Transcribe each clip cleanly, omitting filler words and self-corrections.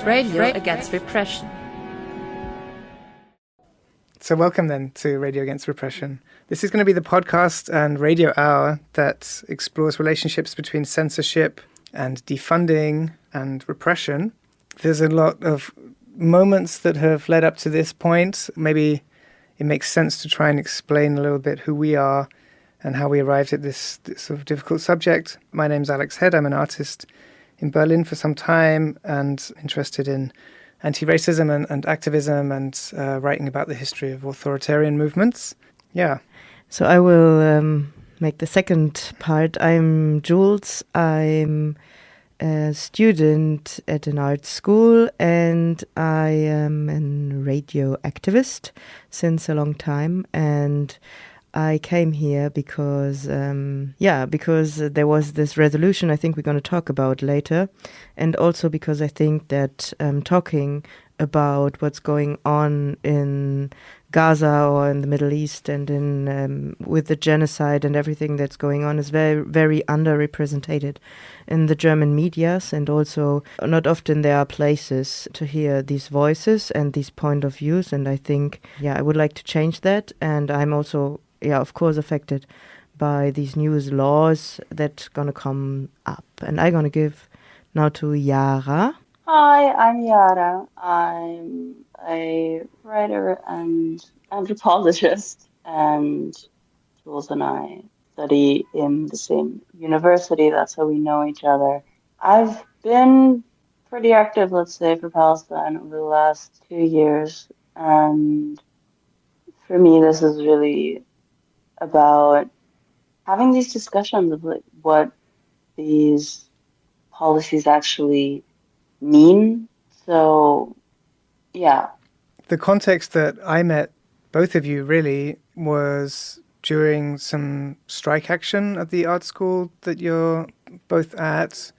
Radio Against Repression. So welcome then to Radio Against Repression. This is going to be the podcast and radio hour that explores relationships between censorship and defunding and repression. There's a lot of moments that have led up to this point. Maybe it makes sense to try and explain a little bit who we are and how we arrived at this sort of difficult subject. My name's Alex Head. I'm an artist in Berlin for some time and interested in anti-racism and activism and writing about the history of authoritarian movements. Yeah. So I will make the second part. I'm jewelz. I'm a student at an art school and I am a radio activist since a long time. And I came here because, because there was this resolution I think we're going to talk about later. And also because I think that talking about what's going on in Gaza or in the Middle East and in with the genocide and everything that's going on is very, very underrepresented in the German medias, and also not often there are places to hear these voices and these point of views. And I think, I would like to change that. And I'm also, of course, affected by these new laws that going to come up. And I'm going to give now to Jara. Hi, I'm Jara. I'm a writer and anthropologist, and Jules and I study in the same university. That's how we know each other. I've been pretty active, let's say, for Palestine over the last 2 years, and for me, this is really about having these discussions of like what these policies actually mean. So, yeah. The context that I met both of you really was during some strike action at the art school that you're both at,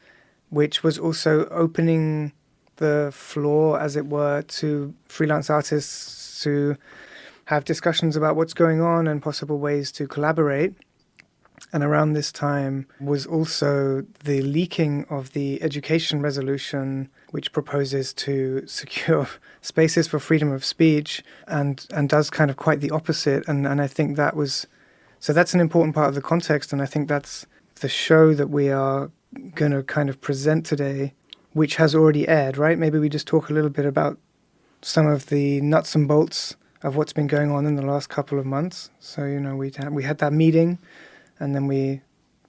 which was also opening the floor, as it were, to freelance artists to have discussions about what's going on and possible ways to collaborate. And around this time was also the leaking of the education resolution, which proposes to secure spaces for freedom of speech and does kind of quite the opposite. And I think that's an important part of the context. And I think that's the show that we are going to kind of present today, which has already aired, right? Maybe we just talk a little bit about some of the nuts and bolts of what's been going on in the last couple of months. So, we had that meeting, and then we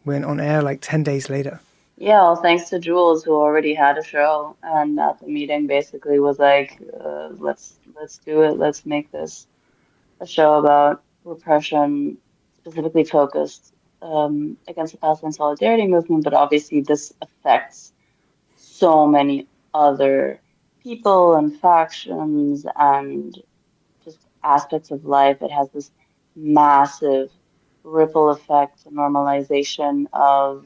went on air like 10 days later. Yeah, well, thanks to Jules, who already had a show, and at the meeting basically was like, let's do it. Let's make this a show about repression, specifically focused against the Palestine Solidarity Movement. But obviously this affects so many other people and factions and just aspects of life. It has this massive ripple effect, normalization of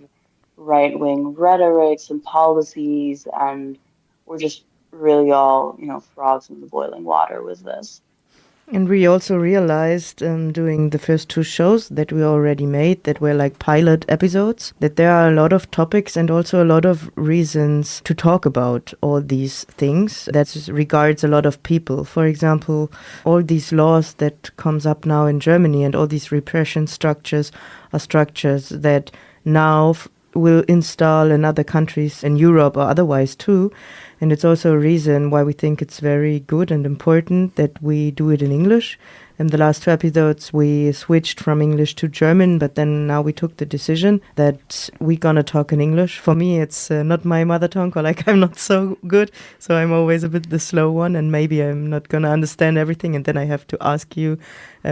right-wing rhetorics and policies, and we're just really all, frogs in the boiling water with this. And we also realized doing the first 2 shows that we already made, that were like pilot episodes, that there are a lot of topics and also a lot of reasons to talk about all these things that regards a lot of people. For example, all these laws that comes up now in Germany and all these repression structures are structures that now will install in other countries in Europe or otherwise too. And it's also a reason why we think it's very good and important that we do it in English. In the last 2 episodes, we switched from English to German, but then now we took the decision that we're going to talk in English. For me, it's not my mother tongue, or like I'm not so good, so I'm always a bit the slow one, and maybe I'm not going to understand everything, and then I have to ask you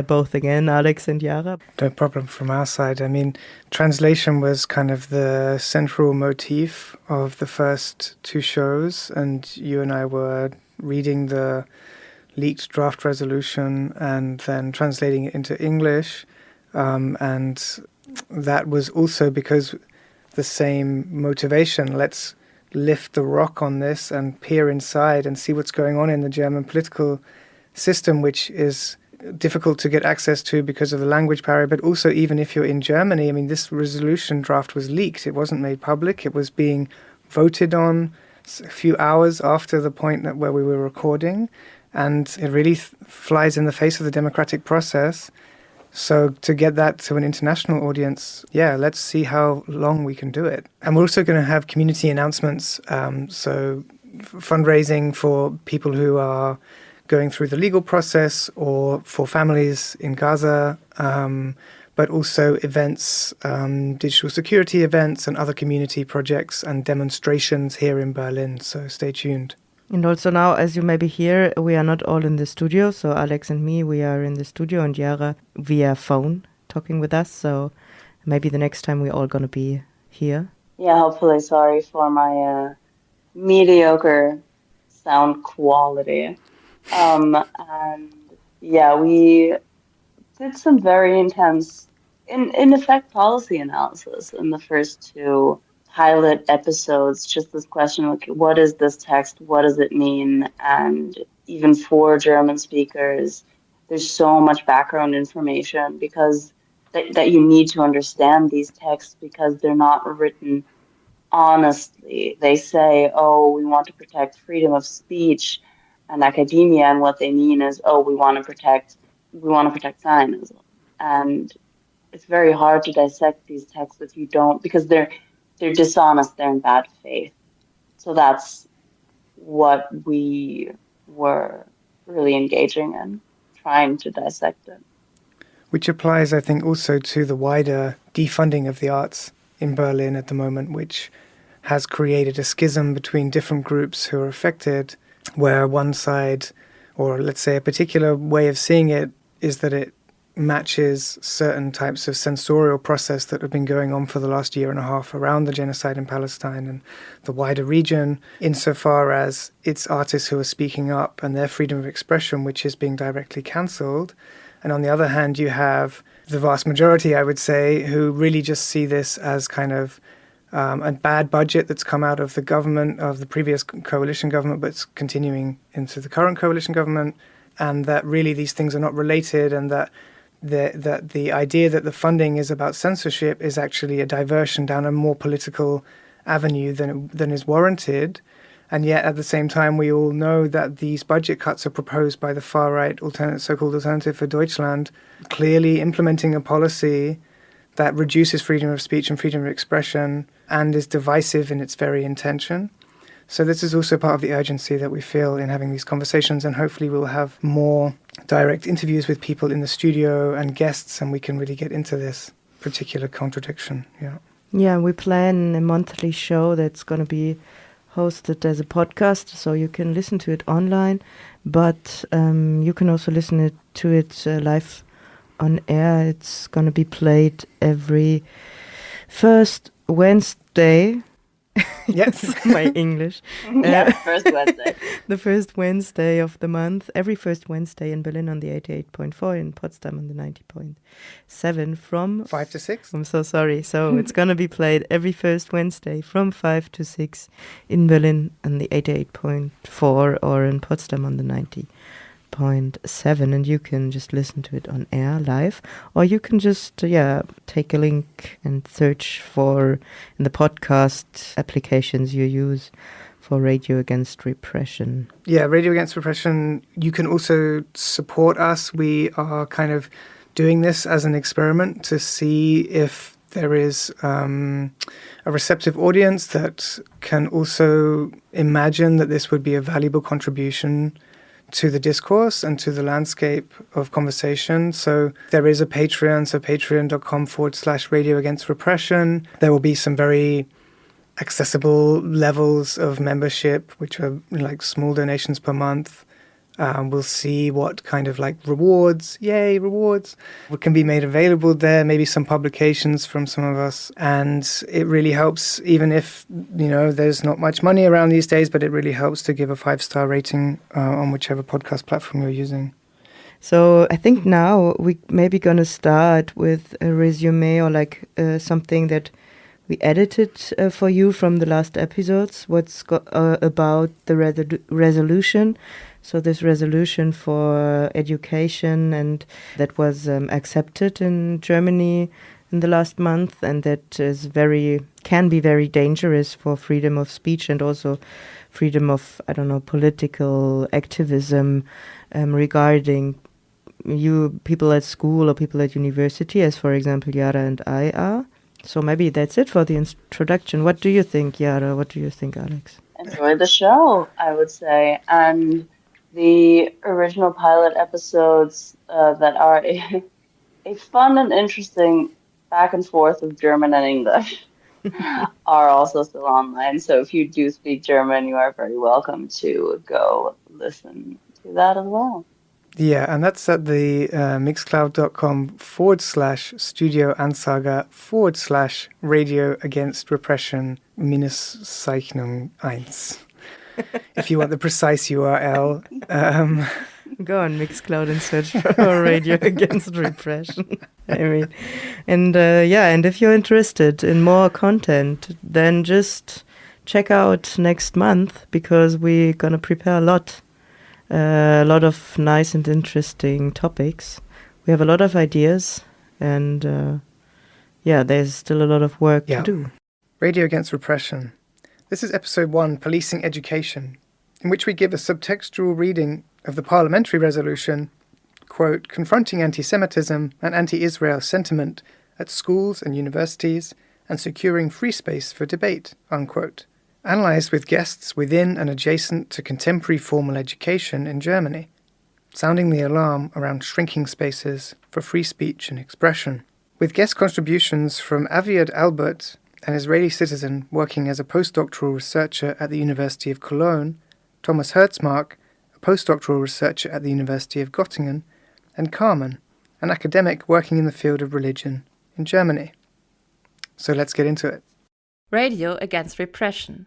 both again, Alex and Jara. No problem from our side. I mean, translation was kind of the central motif of the first 2 shows, and you and I were reading the leaked draft resolution and then translating it into English. And that was also because the same motivation. Let's lift the rock on this and peer inside and see what's going on in the German political system, which is difficult to get access to because of the language barrier. But also, even if you're in Germany, I mean, this resolution draft was leaked. It wasn't made public. It was being voted on a few hours after the point where we were recording, and it really flies in the face of the democratic process. So to get that to an international audience, let's see how long we can do it. And we're also going to have community announcements, so fundraising for people who are going through the legal process or for families in Gaza, but also events, digital security events and other community projects and demonstrations here in Berlin. So stay tuned. And also now, as you maybe hear, we are not all in the studio. So Alex and me, we are in the studio, and Jara via phone talking with us. So maybe the next time we're all going to be here. Yeah, hopefully. Sorry for my mediocre sound quality. And yeah, we did some very intense, in effect, policy analysis in the first two pilot episodes. Just this question, like, what is this text? What does it mean? And even for German speakers, there's so much background information because that you need to understand these texts because they're not written honestly. They say, oh, we want to protect freedom of speech and academia, and what they mean is, oh, we want to protect Zionism. And it's very hard to dissect these texts if you don't, because they're dishonest, they're in bad faith. So that's what we were really engaging in, trying to dissect it. Which applies, I think, also to the wider defunding of the arts in Berlin at the moment, which has created a schism between different groups who are affected, where one side, or let's say a particular way of seeing it, is that it matches certain types of censorial process that have been going on for the last year and a half around the genocide in Palestine and the wider region, insofar as it's artists who are speaking up and their freedom of expression, which is being directly cancelled. And on the other hand, you have the vast majority, I would say, who really just see this as kind of a bad budget that's come out of the government, of the previous coalition government, but it's continuing into the current coalition government, and that really these things are not related, and that the idea that the funding is about censorship is actually a diversion down a more political avenue than is warranted. And yet, at the same time, we all know that these budget cuts are proposed by the far-right so-called Alternative for Deutschland, clearly implementing a policy that reduces freedom of speech and freedom of expression and is divisive in its very intention. So this is also part of the urgency that we feel in having these conversations, and hopefully we'll have more direct interviews with people in the studio and guests, and we can really get into this particular contradiction. Yeah, we plan a monthly show that's going to be hosted as a podcast, so you can listen to it online, but you can also listen to it live on air. It's going to be played every first Wednesday. Yes, my English. First Wednesday. The first Wednesday of the month. Every first Wednesday in Berlin on the 88.4, in Potsdam on the 90.7 from 5 to 6. I'm so sorry. So it's going to be played every first Wednesday from 5 to 6 in Berlin on the 88.4 or in Potsdam on the 90.7, and you can just listen to it on air live, or you can just take a link and search for in the podcast applications you use for Radio Against Repression. Yeah, Radio Against Repression. You can also support us. We are kind of doing this as an experiment to see if there is a receptive audience that can also imagine that this would be a valuable contribution to the discourse and to the landscape of conversation. So there is a Patreon, so patreon.com/Radio Against Repression. There will be some very accessible levels of membership, which are like small donations per month. We'll see what kind of like rewards what can be made available there, maybe some publications from some of us. And it really helps, even if, there's not much money around these days, but it really helps to give a 5-star rating on whichever podcast platform you're using. So I think now we maybe going to start with a resume or like something that we edited for you from the last episodes, what's about the resolution. So this resolution for education, and that was accepted in Germany in the last month, and that can be very dangerous for freedom of speech and also freedom of, political activism regarding people at school or people at university, as for example Jara and I are. So maybe that's it for the introduction. What do you think, Jara? What do you think, Alex? Enjoy the show, I would say. And the original pilot episodes that are a fun and interesting back and forth of German and English are also still online. So if you do speak German, you are very welcome to go listen to that as well. Yeah, and that's at the mixcloud.com/Studio Ansager/Radio Against Repression Minuszeichnung 1. If you want the precise URL. Go on Mixcloud and search for Radio Against Repression. And if you're interested in more content, then just check out next month, because we're going to prepare a lot of nice and interesting topics. We have a lot of ideas, and there's still a lot of work to do. Radio Against Repression. This is episode 1, Policing Education, in which we give a subtextual reading of the parliamentary resolution, quote, confronting anti-Semitism and anti-Israel sentiment at schools and universities and securing free space for debate, unquote, analysed with guests within and adjacent to contemporary formal education in Germany, sounding the alarm around shrinking spaces for free speech and expression. With guest contributions from Aviad Albert, an Israeli citizen working as a postdoctoral researcher at the University of Cologne, Thomas Herzmark, a postdoctoral researcher at the University of Göttingen, and Carmen, an academic working in the field of religion in Germany. So let's get into it. Radio Against Repression.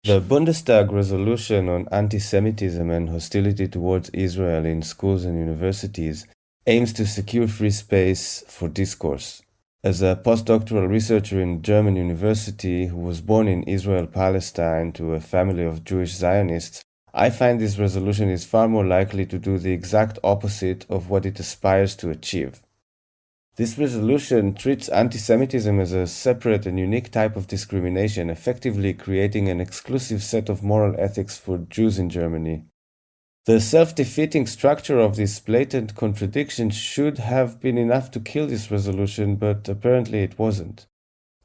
The Bundestag resolution on anti-Semitism and hostility towards Israel in schools and universities aims to secure free space for discourse. As a postdoctoral researcher in a German university who was born in Israel, Palestine, to a family of Jewish Zionists, I find this resolution is far more likely to do the exact opposite of what it aspires to achieve. This resolution treats anti-Semitism as a separate and unique type of discrimination, effectively creating an exclusive set of moral ethics for Jews in Germany. The self-defeating structure of this blatant contradiction should have been enough to kill this resolution, but apparently it wasn't.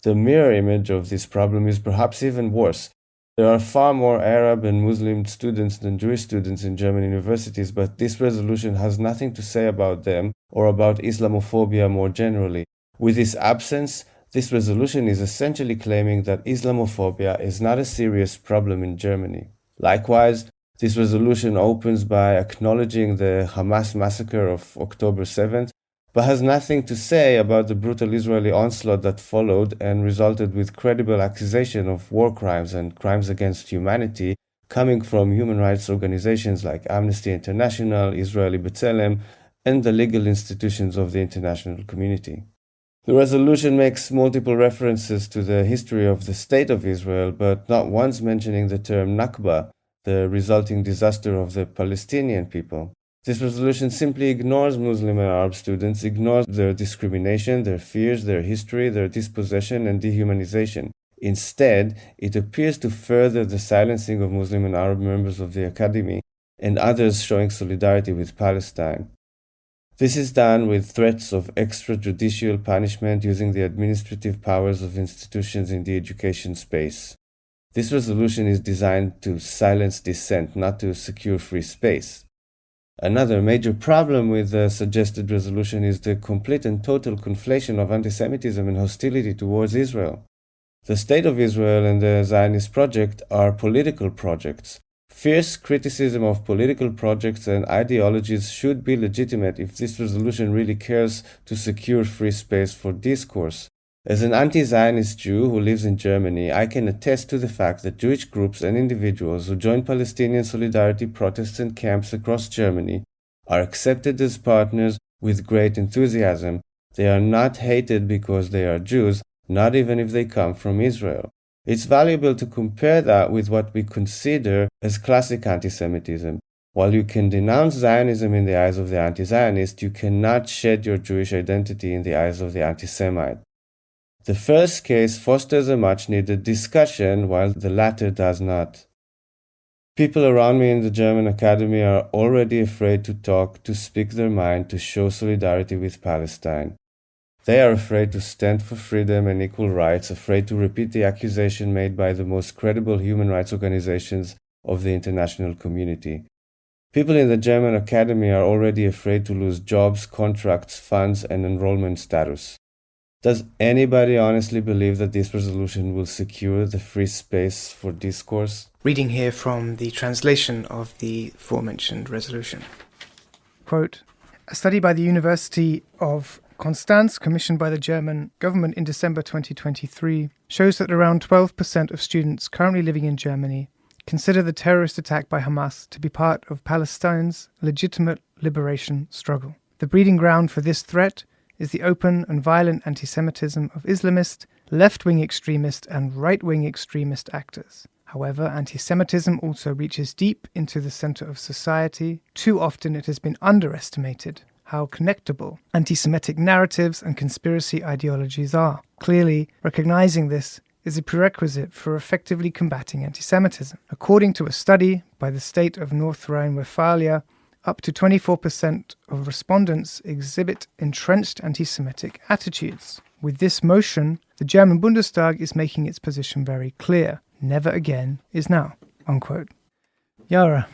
The mirror image of this problem is perhaps even worse. There are far more Arab and Muslim students than Jewish students in German universities, but this resolution has nothing to say about them or about Islamophobia more generally. With this absence, this resolution is essentially claiming that Islamophobia is not a serious problem in Germany. Likewise, this resolution opens by acknowledging the Hamas massacre of October 7th, but has nothing to say about the brutal Israeli onslaught that followed and resulted with credible accusation of war crimes and crimes against humanity coming from human rights organizations like Amnesty International, Israeli B'Tselem, and the legal institutions of the international community. The resolution makes multiple references to the history of the State of Israel, but not once mentioning the term Nakba, the resulting disaster of the Palestinian people. This resolution simply ignores Muslim and Arab students, ignores their discrimination, their fears, their history, their dispossession and dehumanization. Instead, it appears to further the silencing of Muslim and Arab members of the Academy and others showing solidarity with Palestine. This is done with threats of extrajudicial punishment using the administrative powers of institutions in the education space. This resolution is designed to silence dissent, not to secure free space. Another major problem with the suggested resolution is the complete and total conflation of anti-Semitism and hostility towards Israel. The State of Israel and the Zionist project are political projects. Fierce criticism of political projects and ideologies should be legitimate if this resolution really cares to secure free space for discourse. As an anti-Zionist Jew who lives in Germany, I can attest to the fact that Jewish groups and individuals who join Palestinian solidarity protests and camps across Germany are accepted as partners with great enthusiasm. They are not hated because they are Jews, not even if they come from Israel. It's valuable to compare that with what we consider as classic anti-Semitism. While you can denounce Zionism in the eyes of the anti-Zionist, you cannot shed your Jewish identity in the eyes of the anti-Semite. The first case fosters a much-needed discussion, while the latter does not. People around me in the German academy are already afraid to talk, to speak their mind, to show solidarity with Palestine. They are afraid to stand for freedom and equal rights, afraid to repeat the accusation made by the most credible human rights organizations of the international community. People in the German academy are already afraid to lose jobs, contracts, funds, and enrollment status. Does anybody honestly believe that this resolution will secure the free space for discourse? Reading here from the translation of the aforementioned resolution. Quote, a study by the University of Konstanz, commissioned by the German government in December 2023, shows that around 12% of students currently living in Germany consider the terrorist attack by Hamas to be part of Palestine's legitimate liberation struggle. The breeding ground for this threat is the open and violent anti-Semitism of Islamist, left-wing extremist and right-wing extremist actors. However, anti-Semitism also reaches deep into the center of society. Too often it has been underestimated how connectable anti-Semitic narratives and conspiracy ideologies are. Clearly, recognizing this is a prerequisite for effectively combating anti-Semitism. According to a study by the state of North Rhine-Westphalia, up to 24% of respondents exhibit entrenched anti-Semitic attitudes. With this motion, the German Bundestag is making its position very clear. Never again is now. Unquote. Jara.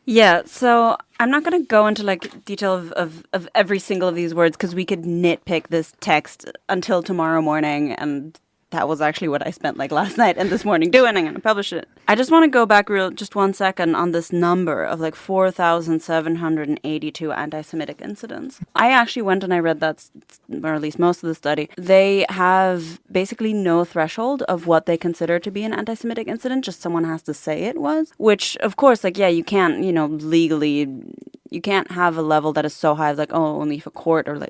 Yeah, so I'm not going to go into detail of every single of these words because we could nitpick this text until tomorrow morning, and that was actually what I spent last night and this morning doing. I'm going to publish it. I just want to go back just 1 second on this number of 4,782 anti-Semitic incidents. I actually went and I read that, or at least most of the study. They have basically no threshold of what they consider to be an anti-Semitic incident. Just someone has to say it was, which of course, you can't, legally, you can't have a level that is so high as only if a court or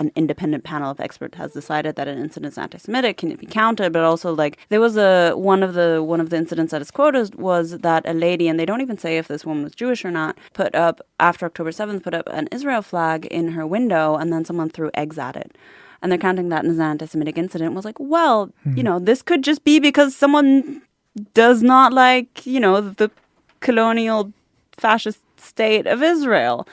an independent panel of experts has decided that an incident is anti-Semitic, can it be counted? But also, there was one of the incidents that is quoted was that a lady, and they don't even say if this woman was Jewish or not, put up after October 7th, put up an Israel flag in her window, and then someone threw eggs at it. And they're counting that as an anti-Semitic incident. Was this could just be because someone does not the colonial fascist state of Israel.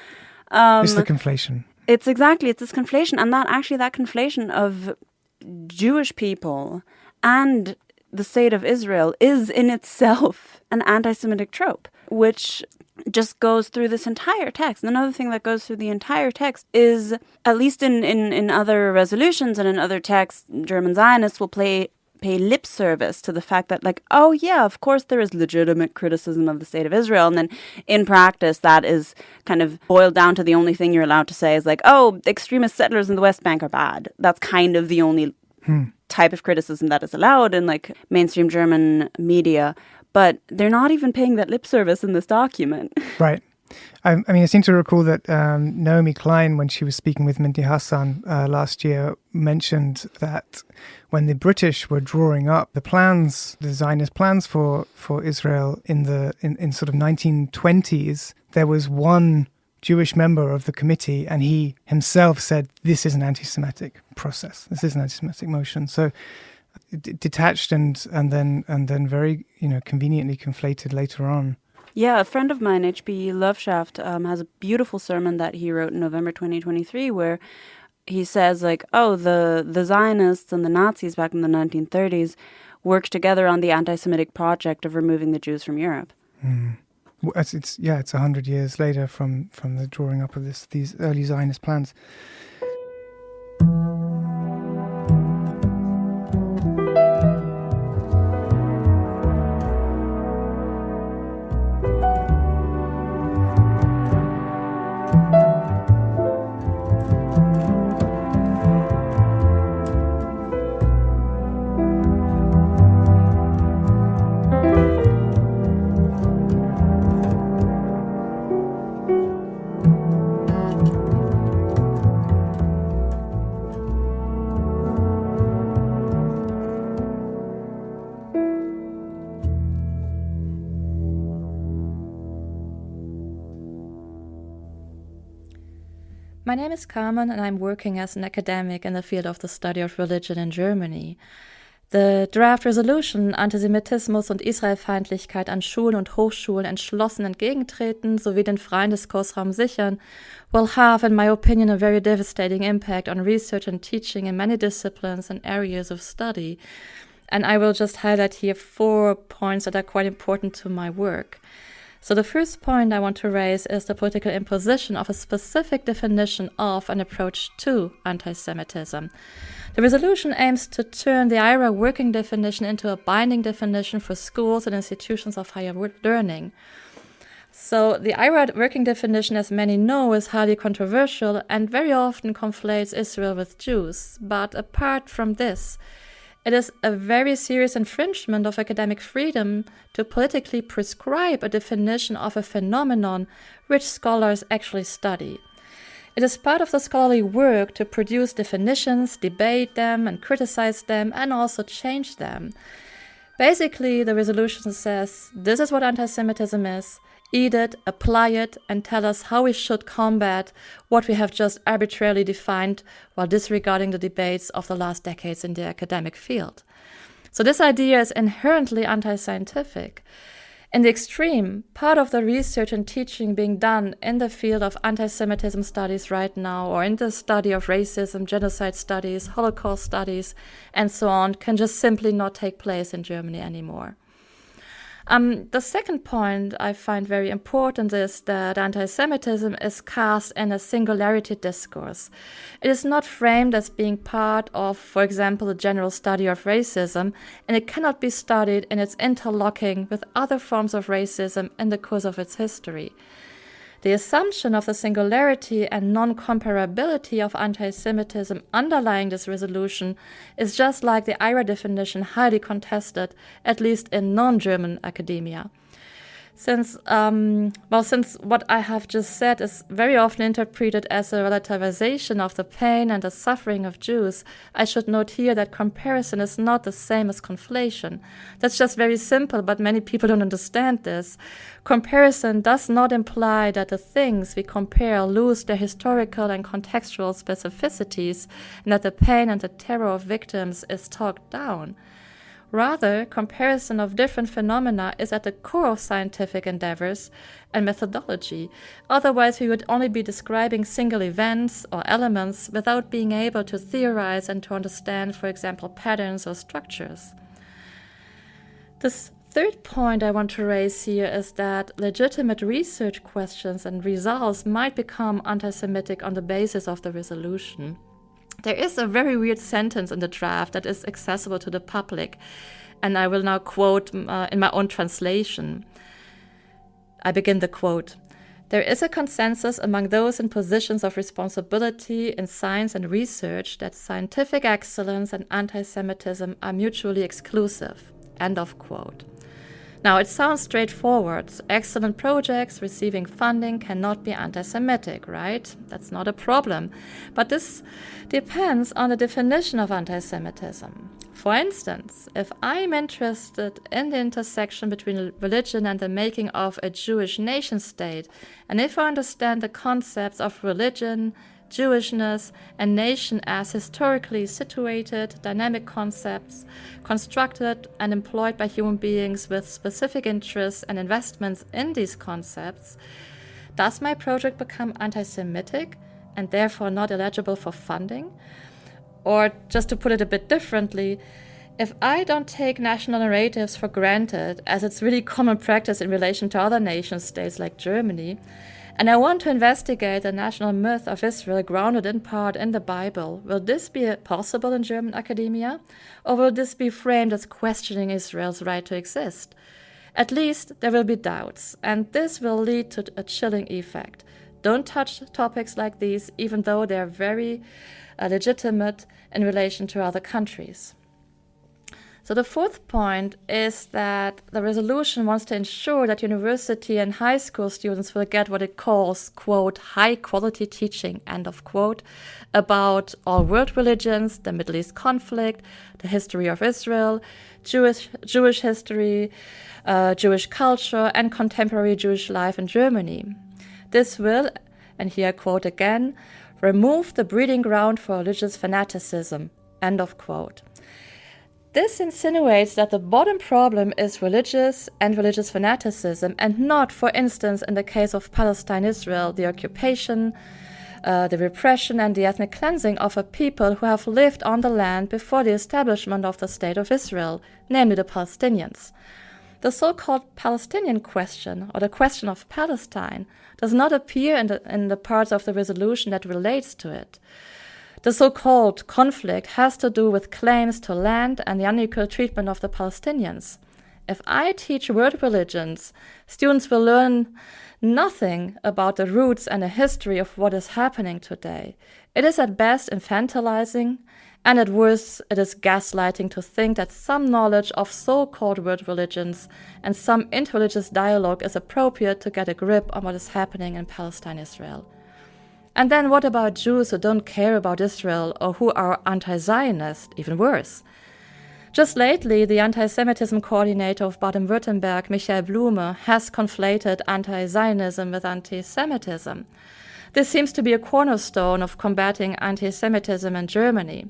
It's the conflation. It's this conflation, and that conflation of Jewish people and the state of Israel is in itself an anti-Semitic trope, which just goes through this entire text. And another thing that goes through the entire text is, at least in other resolutions and in other texts, German Zionists will pay lip service to the fact that of course there is legitimate criticism of the state of Israel, and then in practice that is kind of boiled down to the only thing you're allowed to say is extremist settlers in the West Bank are bad. That's kind of the only type of criticism that is allowed in mainstream German media, but they're not even paying that lip service in this document. Right. I seem to recall that Naomi Klein, when she was speaking with Mehdi Hassan last year, mentioned that when the British were drawing up the Zionist plans for Israel in sort of 1920s, there was one Jewish member of the committee, and he himself said, "This is an anti-Semitic process. This is an anti-Semitic motion." So detached and then very conveniently conflated later on. Yeah, a friend of mine, H.P. Loveshaft, has a beautiful sermon that he wrote in November 2023 where he says, the Zionists and the Nazis back in the 1930s worked together on the anti-Semitic project of removing the Jews from Europe. It's 100 years later from the drawing up of these early Zionist plans. My name is Carmen, and I'm working as an academic in the field of the study of religion in Germany. The draft resolution Antisemitismus und Israelfeindlichkeit an Schulen und Hochschulen entschlossen entgegentreten sowie den freien Diskursraum sichern will have, in my opinion, a very devastating impact on research and teaching in many disciplines and areas of study. And I will just highlight here 4 points that are quite important to my work. So the first point I want to raise is the political imposition of a specific definition of an approach to anti-Semitism. The resolution aims to turn the IRA working definition into a binding definition for schools and institutions of higher learning. So the IRA working definition, as many know, is highly controversial and very often conflates Israel with Jews. But apart from this, it is a very serious infringement of academic freedom to politically prescribe a definition of a phenomenon which scholars actually study. It is part of the scholarly work to produce definitions, debate them, and criticize them, and also change them. Basically, the resolution says, this is what anti-Semitism is, eat it, apply it, and tell us how we should combat what we have just arbitrarily defined while disregarding the debates of the last decades in the academic field. So this idea is inherently anti-scientific. In the extreme, part of the research and teaching being done in the field of anti-Semitism studies right now, or in the study of racism, genocide studies, Holocaust studies, and so on, can just simply not take place in Germany anymore. The second point I find very important is that anti-Semitism is cast in a singularity discourse. It is not framed as being part of, for example, the general study of racism, and it cannot be studied in its interlocking with other forms of racism in the course of its history. The assumption of the singularity and non-comparability of anti-Semitism underlying this resolution is, just like the IRA definition, highly contested, at least in non-German academia. Since what I have just said is very often interpreted as a relativization of the pain and the suffering of Jews, I should note here that comparison is not the same as conflation. That's just very simple, but many people don't understand this. Comparison does not imply that the things we compare lose their historical and contextual specificities, and that the pain and the terror of victims is talked down. Rather, comparison of different phenomena is at the core of scientific endeavors and methodology. Otherwise, we would only be describing single events or elements without being able to theorize and to understand, for example, patterns or structures. This third point I want to raise here is that legitimate research questions and results might become anti-Semitic on the basis of the resolution. There is a very weird sentence in the draft that is accessible to the public, and I will now quote in my own translation. I begin the quote. There is a consensus among those in positions of responsibility in science and research that scientific excellence and anti-Semitism are mutually exclusive. End of quote. Now, it sounds straightforward. Excellent projects receiving funding cannot be anti-Semitic, right? That's not a problem. But this depends on the definition of anti-Semitism. For instance, if I'm interested in the intersection between religion and the making of a Jewish nation-state, and if I understand the concepts of religion, Jewishness, and nation as historically situated, dynamic concepts, constructed and employed by human beings with specific interests and investments in these concepts, does my project become anti-Semitic and therefore not eligible for funding? Or, just to put it a bit differently, if I don't take national narratives for granted, as it's really common practice in relation to other nation states like Germany, and I want to investigate the national myth of Israel grounded in part in the Bible, will this be possible in German academia? Or will this be framed as questioning Israel's right to exist? At least there will be doubts, and this will lead to a chilling effect. Don't touch topics like these, even though they are very legitimate in relation to other countries. So the fourth point is that the resolution wants to ensure that university and high school students will get what it calls, quote, high-quality teaching, end of quote, about all world religions, the Middle East conflict, the history of Israel, Jewish history, Jewish culture, and contemporary Jewish life in Germany. This will, and here I quote again, remove the breeding ground for religious fanaticism, end of quote. This insinuates that the bottom problem is religious and religious fanaticism, and not, for instance, in the case of Palestine-Israel, the occupation, the repression and the ethnic cleansing of a people who have lived on the land before the establishment of the State of Israel, namely the Palestinians. The so-called Palestinian question, or the question of Palestine, does not appear in the parts of the resolution that relates to it. The so-called conflict has to do with claims to land and the unequal treatment of the Palestinians. If I teach world religions, students will learn nothing about the roots and the history of what is happening today. It is at best infantilizing, and at worst it is gaslighting to think that some knowledge of so-called world religions and some interreligious dialogue is appropriate to get a grip on what is happening in Palestine-Israel. And then what about Jews who don't care about Israel or who are anti-Zionist, even worse? Just lately, the anti-Semitism coordinator of Baden-Württemberg, Michael Blume, has conflated anti-Zionism with anti-Semitism. This seems to be a cornerstone of combating anti-Semitism in Germany.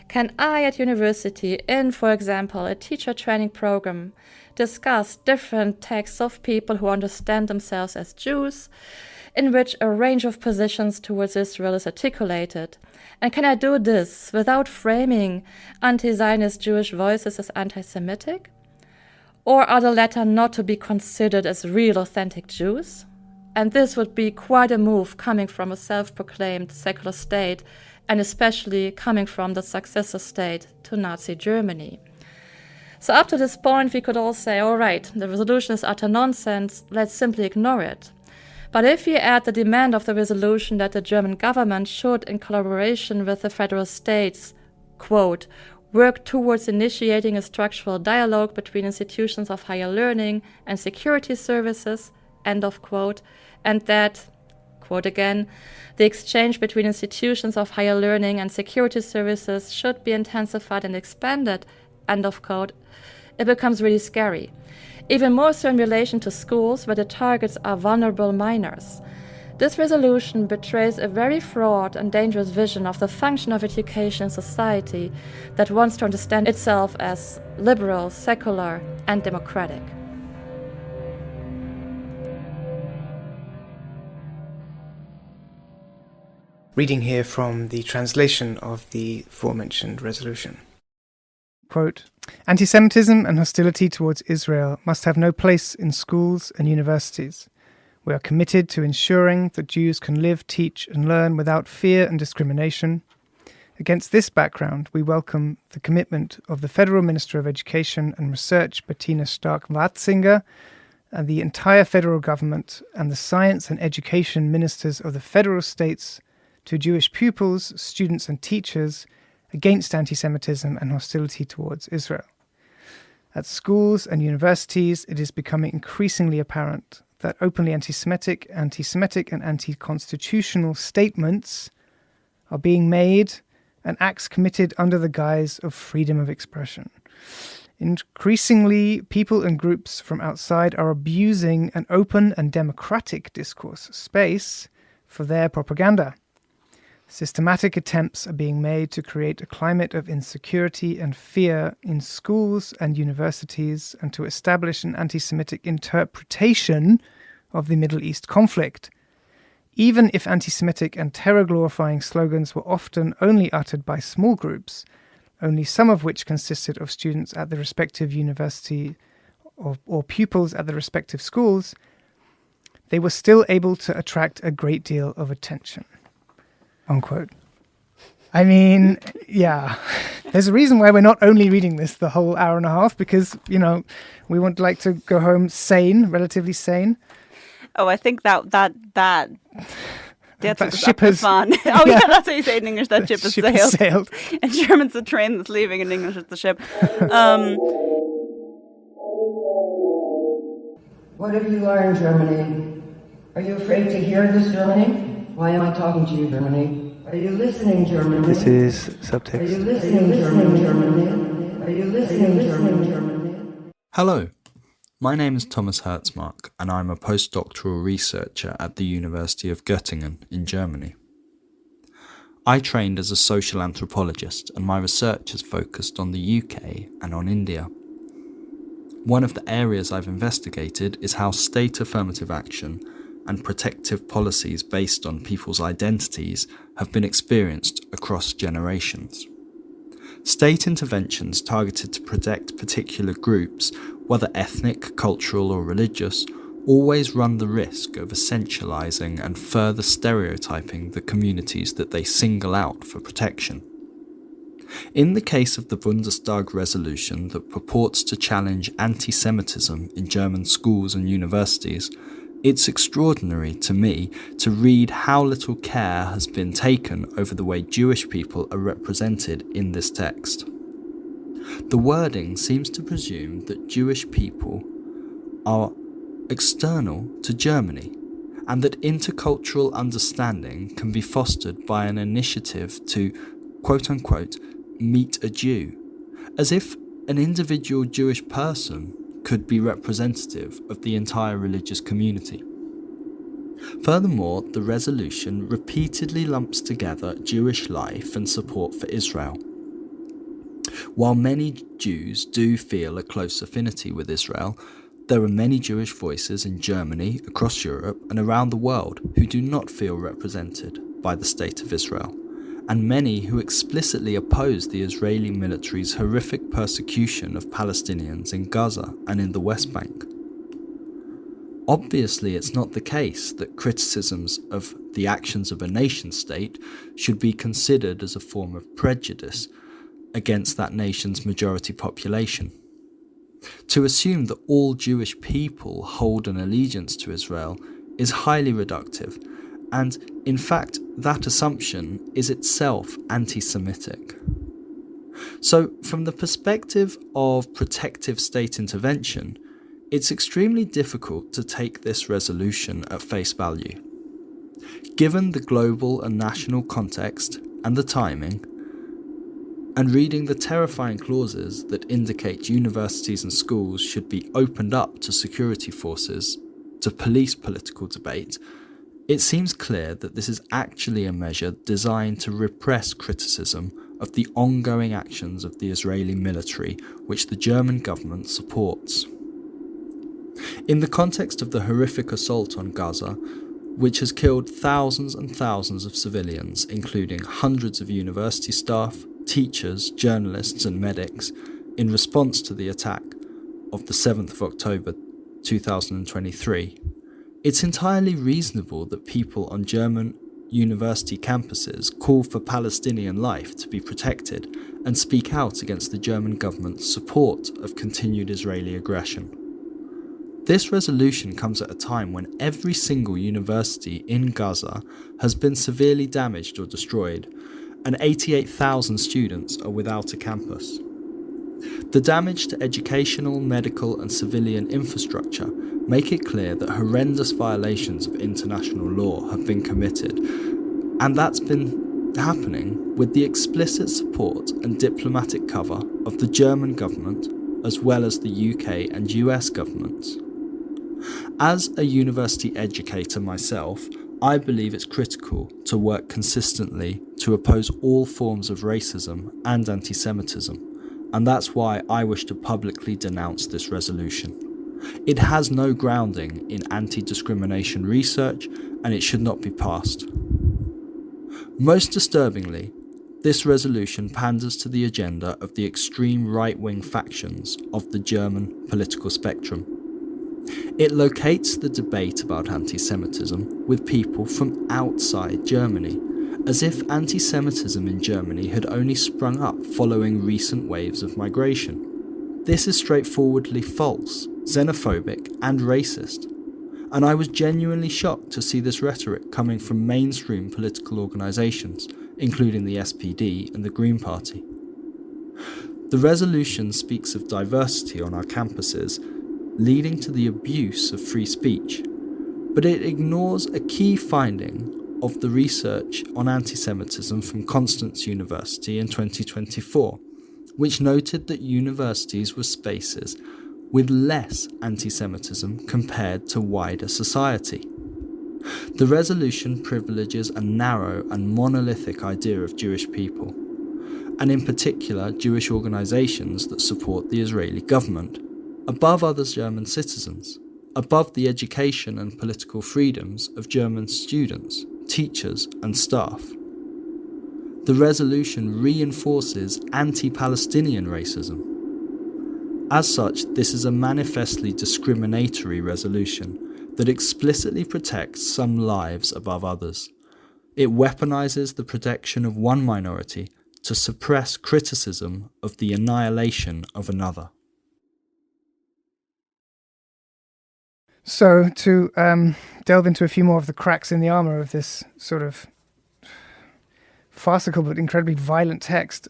Can I at university, in, for example, a teacher training program, discuss different texts of people who understand themselves as Jews, in which a range of positions towards Israel is articulated? And can I do this without framing anti-Zionist Jewish voices as anti-Semitic? Or are the latter not to be considered as real authentic Jews? And this would be quite a move coming from a self-proclaimed secular state, and especially coming from the successor state to Nazi Germany. So up to this point, we could all say, all right, the resolution is utter nonsense, let's simply ignore it. But if we add the demand of the resolution that the German government should, in collaboration with the federal states, quote, work towards initiating a structural dialogue between institutions of higher learning and security services, end of quote, and that, quote again, the exchange between institutions of higher learning and security services should be intensified and expanded, end of quote, it becomes really scary. Even more so in relation to schools where the targets are vulnerable minors. This resolution betrays a very fraught and dangerous vision of the function of education in society that wants to understand itself as liberal, secular, and democratic. Reading here from the translation of the aforementioned resolution. Quote, anti-Semitism and hostility towards Israel must have no place in schools and universities. We are committed to ensuring that Jews can live, teach and learn without fear and discrimination. Against this background, we welcome the commitment of the Federal Minister of Education and Research, Bettina Stark-Watzinger, and the entire federal government and the science and education ministers of the federal states to Jewish pupils, students and teachers against anti-Semitism and hostility towards Israel. At schools and universities, it is becoming increasingly apparent that openly anti-Semitic and anti-constitutional statements are being made and acts committed under the guise of freedom of expression. Increasingly, people and groups from outside are abusing an open and democratic discourse space for their propaganda. Systematic attempts are being made to create a climate of insecurity and fear in schools and universities and to establish an anti-Semitic interpretation of the Middle East conflict. Even if anti-Semitic and terror-glorifying slogans were often only uttered by small groups, only some of which consisted of students at the respective university or pupils at the respective schools, they were still able to attract a great deal of attention. Unquote. I mean, yeah, there's a reason why we're not only reading this the whole hour and a half, because, you know, we would like to go home sane, relatively sane. Oh, I think that ship has fun. Oh yeah, that's how you say it in English. That ship has sailed. In German, it's the train that's leaving. In English, it's the ship. What have you learned, Germany? Are you afraid to hear this, Germany? Why am I talking to you, Germany? Are you listening, Germany? This is subtext. Are you listening, Germany? Are you listening, Germany? Hello, my name is Thomas Herzmark, and I'm a postdoctoral researcher at the University of Göttingen in Germany. I trained as a social anthropologist, and my research has focused on the UK and on India. One of the areas I've investigated is how state affirmative action and protective policies based on people's identities have been experienced across generations. State interventions targeted to protect particular groups, whether ethnic, cultural or religious, always run the risk of essentializing and further stereotyping the communities that they single out for protection. In the case of the Bundestag resolution that purports to challenge anti-Semitism in German schools and universities, it's extraordinary to me to read how little care has been taken over the way Jewish people are represented in this text. The wording seems to presume that Jewish people are external to Germany, and that intercultural understanding can be fostered by an initiative to, quote-unquote, meet a Jew, as if an individual Jewish person could be representative of the entire religious community. Furthermore, the resolution repeatedly lumps together Jewish life and support for Israel. While many Jews do feel a close affinity with Israel, there are many Jewish voices in Germany, across Europe and around the world who do not feel represented by the State of Israel, and many who explicitly oppose the Israeli military's horrific persecution of Palestinians in Gaza and in the West Bank. Obviously, it's not the case that criticisms of the actions of a nation-state should be considered as a form of prejudice against that nation's majority population. To assume that all Jewish people hold an allegiance to Israel is highly reductive, and in fact, that assumption is itself anti-Semitic. So, from the perspective of protective state intervention, it's extremely difficult to take this resolution at face value. Given the global and national context and the timing, and reading the terrifying clauses that indicate universities and schools should be opened up to security forces to police political debate, it seems clear that this is actually a measure designed to repress criticism of the ongoing actions of the Israeli military, which the German government supports. In the context of the horrific assault on Gaza, which has killed thousands and thousands of civilians, including hundreds of university staff, teachers, journalists and medics, in response to the attack of the 7th of October 2023, it's entirely reasonable that people on German university campuses call for Palestinian life to be protected and speak out against the German government's support of continued Israeli aggression. This resolution comes at a time when every single university in Gaza has been severely damaged or destroyed, and 88,000 students are without a campus. The damage to educational, medical and civilian infrastructure make it clear that horrendous violations of international law have been committed, and that's been happening with the explicit support and diplomatic cover of the German government as well as the UK and US governments. As a university educator myself, I believe it's critical to work consistently to oppose all forms of racism and anti-Semitism, and that's why I wish to publicly denounce this resolution. It has no grounding in anti-discrimination research, and it should not be passed. Most disturbingly, this resolution panders to the agenda of the extreme right-wing factions of the German political spectrum. It locates the debate about anti-Semitism with people from outside Germany, as if anti-Semitism in Germany had only sprung up following recent waves of migration. This is straightforwardly false, xenophobic and racist, and I was genuinely shocked to see this rhetoric coming from mainstream political organisations, including the SPD and the Green Party. The resolution speaks of diversity on our campuses, leading to the abuse of free speech, but it ignores a key finding of the research on anti-Semitism from Constance University in 2024, which noted that universities were spaces with less anti-Semitism compared to wider society. The resolution privileges a narrow and monolithic idea of Jewish people, and in particular Jewish organisations that support the Israeli government, above other German citizens, above the education and political freedoms of German students, teachers and staff. The resolution reinforces anti-Palestinian racism. As such, this is a manifestly discriminatory resolution that explicitly protects some lives above others. It weaponizes the protection of one minority to suppress criticism of the annihilation of another. So, to delve into a few more of the cracks in the armor of this sort of farcical but incredibly violent text,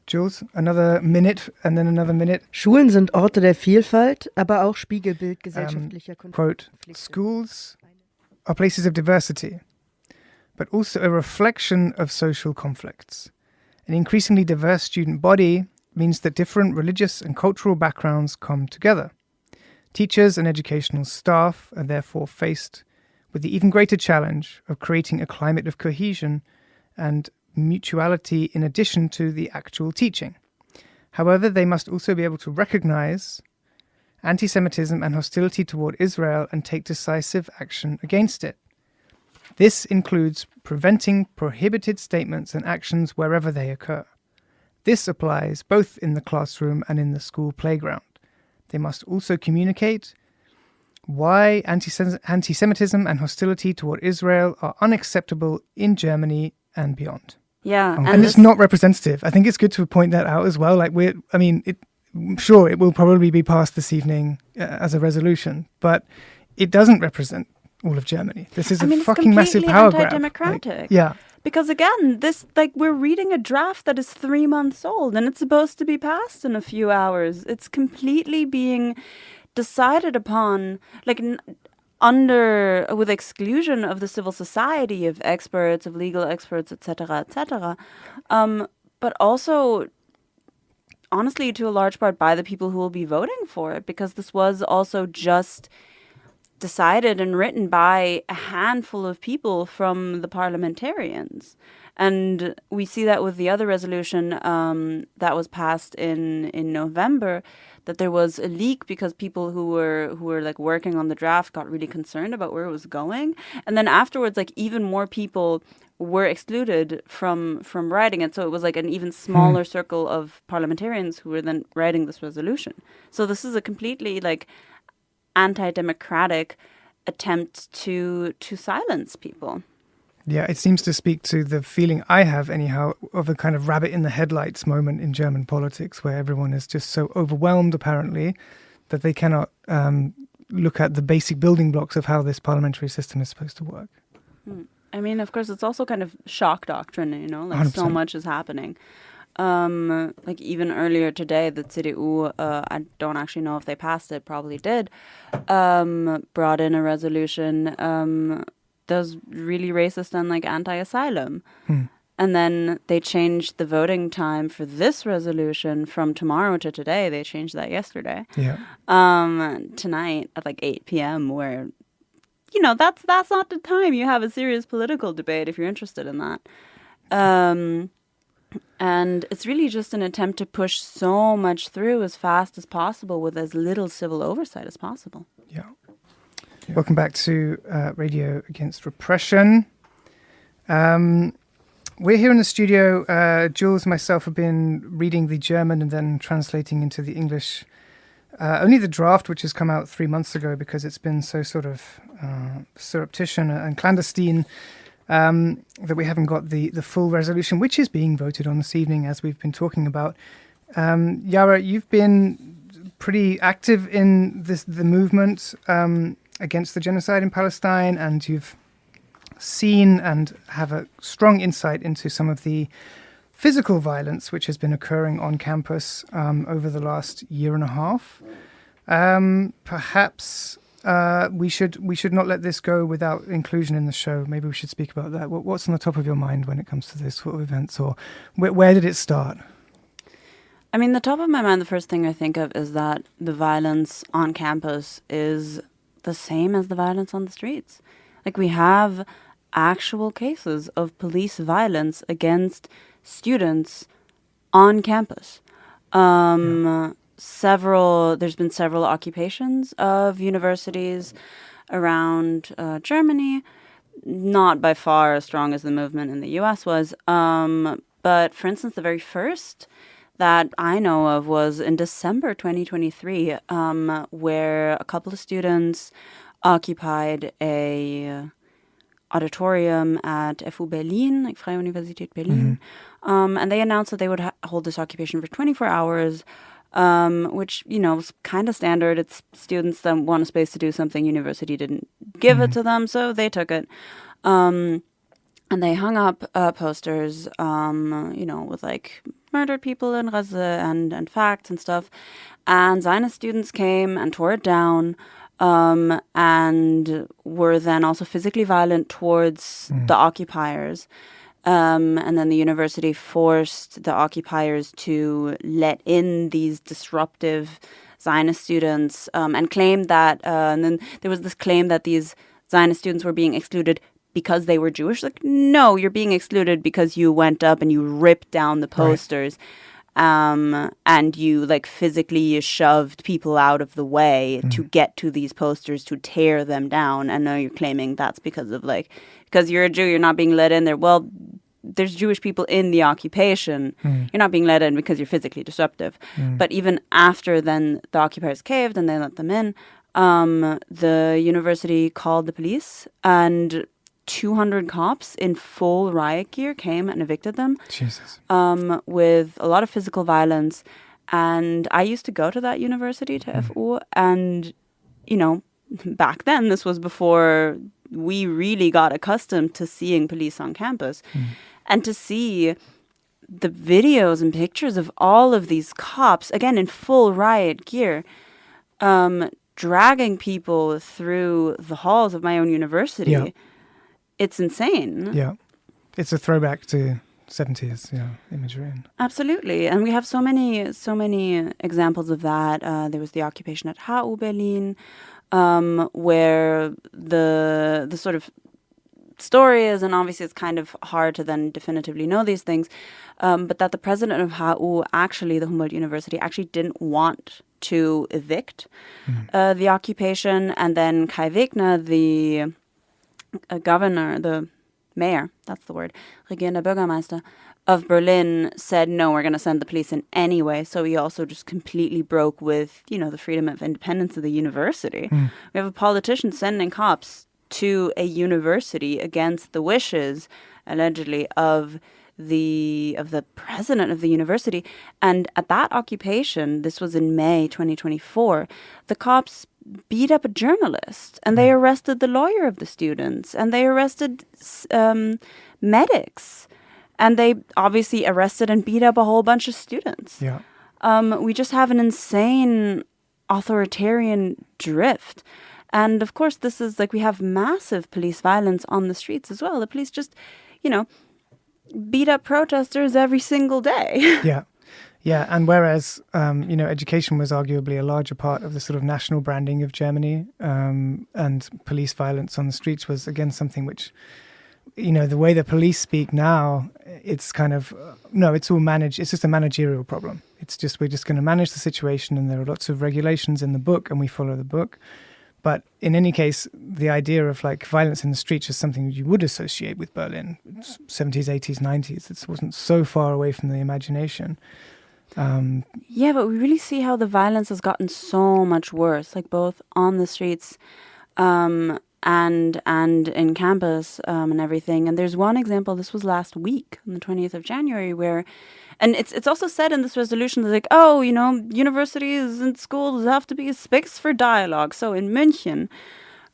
Jewelz, another minute and then another minute. Schulen sind Orte der Vielfalt, aber auch Spiegelbild gesellschaftlicher Quote, schools are places of diversity, but also a reflection of social conflicts. An increasingly diverse student body means that different religious and cultural backgrounds come together. Teachers and educational staff are therefore faced with the even greater challenge of creating a climate of cohesion and mutuality in addition to the actual teaching. However, they must also be able to recognize anti-Semitism and hostility toward Israel and take decisive action against it. This includes preventing prohibited statements and actions wherever they occur. This applies both in the classroom and in the school playground. They must also communicate why anti-Semitism and hostility toward Israel are unacceptable in Germany and beyond. Yeah, and it's not representative. I think it's good to point that out as well. Like sure, it will probably be passed this evening as a resolution, but it doesn't represent all of Germany. This is a fucking massive power grab. Anti-democratic. Yeah. Because again, we're reading a draft that is 3 months old and it's supposed to be passed in a few hours. It's completely being decided upon, with exclusion of the civil society, of experts, of legal experts, etc., etc. But also, honestly, to a large part by the people who will be voting for it, because this was also just decided and written by a handful of people from the parliamentarians. And we see that with the other resolution that was passed in November, that there was a leak because people who were working on the draft got really concerned about where it was going. And then afterwards, even more people were excluded from writing it. So it was an even smaller circle of parliamentarians who were then writing this resolution. So this is a completely anti-democratic attempt to silence people. Yeah, it seems to speak to the feeling I have, anyhow, of a kind of rabbit in the headlights moment in German politics, where everyone is just so overwhelmed, apparently, that they cannot look at the basic building blocks of how this parliamentary system is supposed to work. I mean, of course, it's also kind of shock doctrine, 100%. So much is happening. Even earlier today, the CDU, I don't actually know if they passed it, probably did, brought in a resolution that was really racist and anti-asylum. And then they changed the voting time for this resolution from tomorrow to today. They changed that yesterday. Yeah. Tonight at 8 p.m. where, that's not the time you have a serious political debate if you're interested in that. And it's really just an attempt to push so much through as fast as possible with as little civil oversight as possible. Yeah. Welcome back to Radio Against Repression. We're here in the studio. Jewelz and myself have been reading the German and then translating into the English. Only the draft, which has come out 3 months ago because it's been so sort of surreptitious and clandestine, that we haven't got the full resolution, which is being voted on this evening, as we've been talking about. Jara, you've been pretty active in the movement against the genocide in Palestine, and you've seen and have a strong insight into some of the physical violence which has been occurring on campus over the last year and a half. Perhaps we should not let this go without inclusion in the show. Maybe we should speak about that. What's on the top of your mind when it comes to this sort of events, or where did it start? I mean, the top of my mind, the first thing I think of is that the violence on campus is the same as the violence on the streets. Like, we have actual cases of police violence against students on campus. There's been several occupations of universities around Germany, not by far as strong as the movement in the US was. But for instance, the very first that I know of was in December 2023, where a couple of students occupied a auditorium at FU Berlin, like Freie Universität Berlin. And they announced that they would hold this occupation for 24 hours, which, was kind of standard. It's students that want a space to do something. University didn't give it to them, so they took it. And they hung up posters, with like murdered people in Gaza and facts and stuff. And Zionist students came and tore it down. And were then also physically violent towards the occupiers. And then the university forced the occupiers to let in these disruptive Zionist students, and claimed that, and then there was this claim that these Zionist students were being excluded because they were Jewish. Like, no, you're being excluded because you went up and you ripped down the posters. Right. And you physically shoved people out of the way to get to these posters, to tear them down. And now you're claiming that's because you're a Jew, you're not being let in there. Well, there's Jewish people in the occupation. You're not being let in because you're physically disruptive. But even after then the occupiers caved and they let them in, the university called the police, and 200 cops in full riot gear came and evicted them. Jesus. With a lot of physical violence. And I used to go to that university, to FU, and, back then, this was before we really got accustomed to seeing police on campus. And to see the videos and pictures of all of these cops, again, in full riot gear, dragging people through the halls of my own university. Yeah. It's insane. Yeah. It's a throwback to 70s imagery. Absolutely. And we have so many examples of that. There was the occupation at HU Berlin, where the sort of story is, and obviously it's kind of hard to then definitively know these things, but that the president of HU, actually the Humboldt University, actually didn't want to evict the occupation. And then Kai Wegner, the governor, the mayor, that's the word, Regierender Bürgermeister of Berlin, said, no, we're going to send the police in anyway. So he also just completely broke with, the freedom of independence of the university. We have a politician sending cops to a university against the wishes, allegedly, of the president of the university. And at that occupation, this was in May 2024, the cops beat up a journalist, and they arrested the lawyer of the students, and they arrested medics, and they obviously arrested and beat up a whole bunch of students. Yeah. We just have an insane authoritarian drift. And of course, this is we have massive police violence on the streets as well. The police just, beat up protesters every single day. Yeah. Yeah, and whereas, education was arguably a larger part of the sort of national branding of Germany, and police violence on the streets was, again, something which, the way the police speak now, it's kind of, it's all managed. It's just a managerial problem. It's just, we're just going to manage the situation, and there are lots of regulations in the book, and we follow the book. But in any case, the idea of violence in the streets is something you would associate with Berlin, 70s, 80s, 90s. It wasn't so far away from the imagination. Yeah, but we really see how the violence has gotten so much worse, both on the streets and in campus and everything. And there's one example, this was last week, on the 20th of January, where, and it's also said in this resolution, universities and schools have to be a space for dialogue. So in München,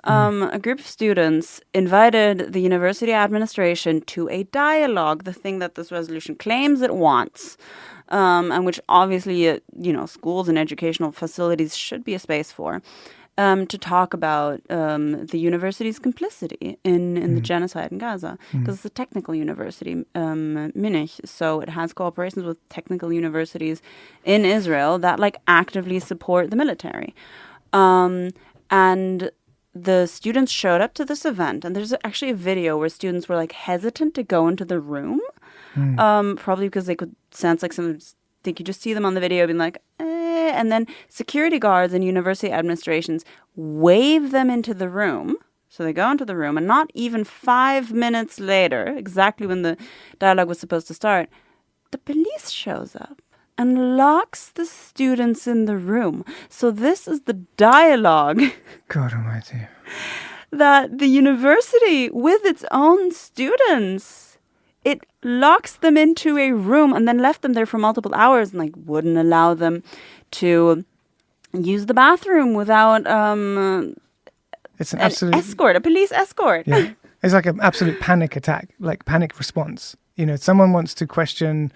a group of students invited the university administration to a dialogue, the thing that this resolution claims it wants. And which obviously, schools and educational facilities should be a space for, to talk about the university's complicity in the genocide in Gaza. Because it's a technical university, Munich, so it has cooperations with technical universities in Israel that actively support the military. And the students showed up to this event, and there's actually a video where students were like hesitant to go into the room, probably because they could sense like they could just see them on the video being like, and then security guards and university administrations wave them into the room. So they go into the room, and not even 5 minutes later, exactly when the dialogue was supposed to start, the police shows up and locks the students in the room. So this is the dialogue. God almighty. That the university, with its own students, it locks them into a room and then left them there for multiple hours and like wouldn't allow them to use the bathroom without it's an absolute escort, a police escort. Yeah. It's like an absolute panic attack, like panic response. You know, someone wants to question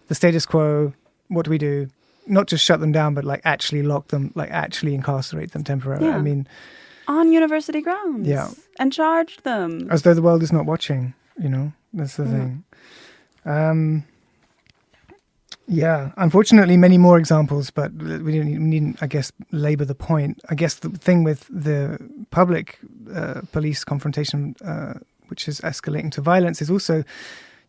the status quo. What do we do? Not just shut them down, but like actually lock them, like actually incarcerate them temporarily. Yeah. I mean, on university grounds. Yeah. And charge them. As though the world is not watching, you know, that's the thing. Yeah, unfortunately, many more examples, but we needn't, I guess, labor the point. I guess the thing with the public police confrontation, which is escalating to violence, is also,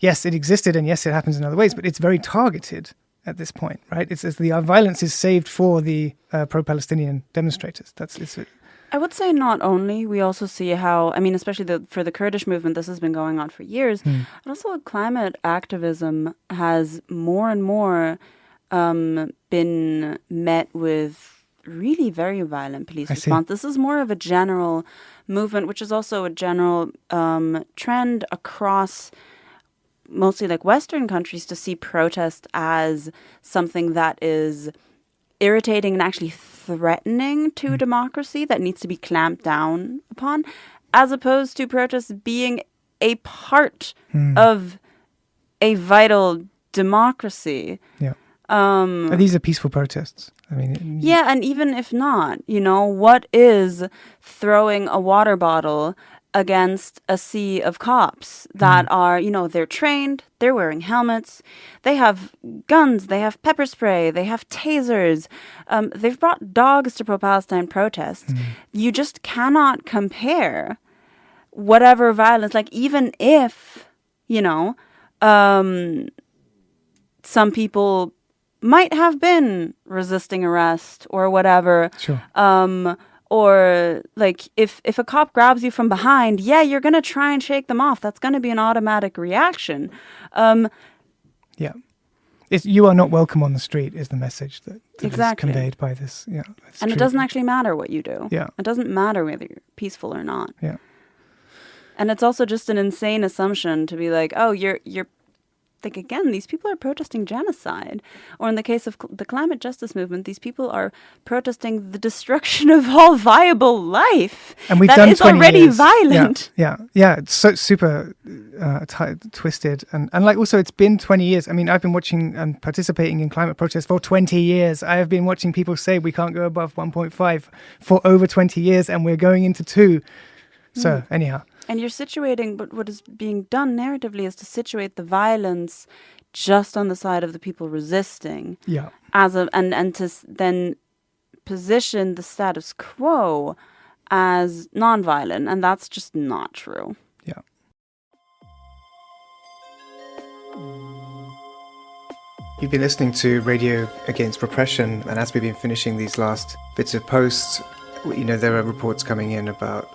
yes, it existed, and yes, it happens in other ways, but it's very targeted at this point, right? It's the violence is saved for the pro-Palestinian demonstrators. I would say not only. We also see how, I mean, especially for the Kurdish movement, this has been going on for years. But also climate activism has more and more been met with really very violent police response. This is more of a general movement, which is also a general trend across mostly like Western countries to see protest as something that is irritating and actually threatening to democracy that needs to be clamped down upon, as opposed to protests being a part of a vital democracy. Yeah. These are peaceful protests. I mean, yeah, and even if not, you know, what is throwing a water bottle against a sea of cops that are, you know, they're trained, they're wearing helmets, they have guns, they have pepper spray, they have tasers, they've brought dogs to pro-Palestine protests. You just cannot compare whatever violence, like even if, you know, some people might have been resisting arrest or whatever. Sure. Or like if a cop grabs you from behind, yeah, you're going to try and shake them off. That's going to be an automatic reaction. Yeah. You are not welcome on the street is the message that exactly. is conveyed by this. Yeah. And it doesn't actually matter what you do. Yeah. It doesn't matter whether you're peaceful or not. Yeah. And it's also just an insane assumption to be like, oh, you're like, again, these people are protesting genocide. Or in the case of the climate justice movement, these people are protesting the destruction of all viable life. And we've that done is 20 already years. violent. Yeah. It's so super twisted. And like also it's been 20 years. I mean, I've been watching and participating in climate protests for 20 years. I have been watching people say we can't go above 1.5 for over 20 years and we're going into 2. So anyhow. And you're situating, but what is being done narratively is to situate the violence just on the side of the people resisting. Yeah. And to then position the status quo as nonviolent, and that's just not true. Yeah. You've been listening to Radio Against Repression, and as we've been finishing these last bits of posts, you know, there are reports coming in about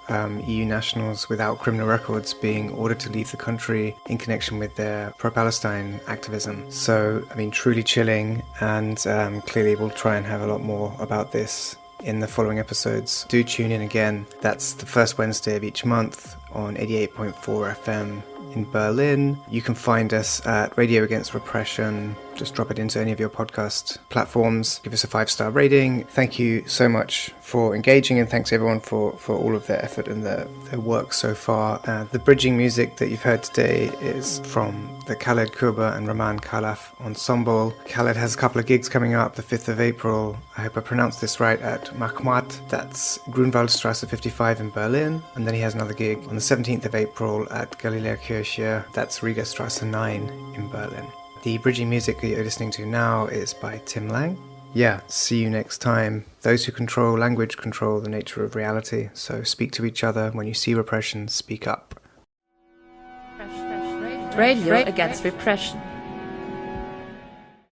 EU nationals without criminal records being ordered to leave the country in connection with their pro-Palestine activism. So, I mean, truly chilling, and clearly we'll try and have a lot more about this in the following episodes. Do tune in again. That's the first Wednesday of each month on 88.4 FM in Berlin. You can find us at Radio Against Repression. Just drop it into any of your podcast platforms. Give us a 5-star rating. Thank you so much for engaging, and thanks everyone for all of their effort and their work so far. The bridging music that you've heard today is from the Khaled Kurba and Rahman Khalaf Ensemble. Khaled has a couple of gigs coming up the 5th of April. I hope I pronounced this right, at Mahmat. That's Grunwaldstrasse 55 in Berlin. And then he has another gig on the 17th of April at Galileakirche. That's Riegerstrasse 9 in Berlin. The bridging music that you're listening to now is by Tim Lang. Yeah, see you next time. Those who control language control the nature of reality. So speak to each other. When you see repression, speak up. Radio against repression.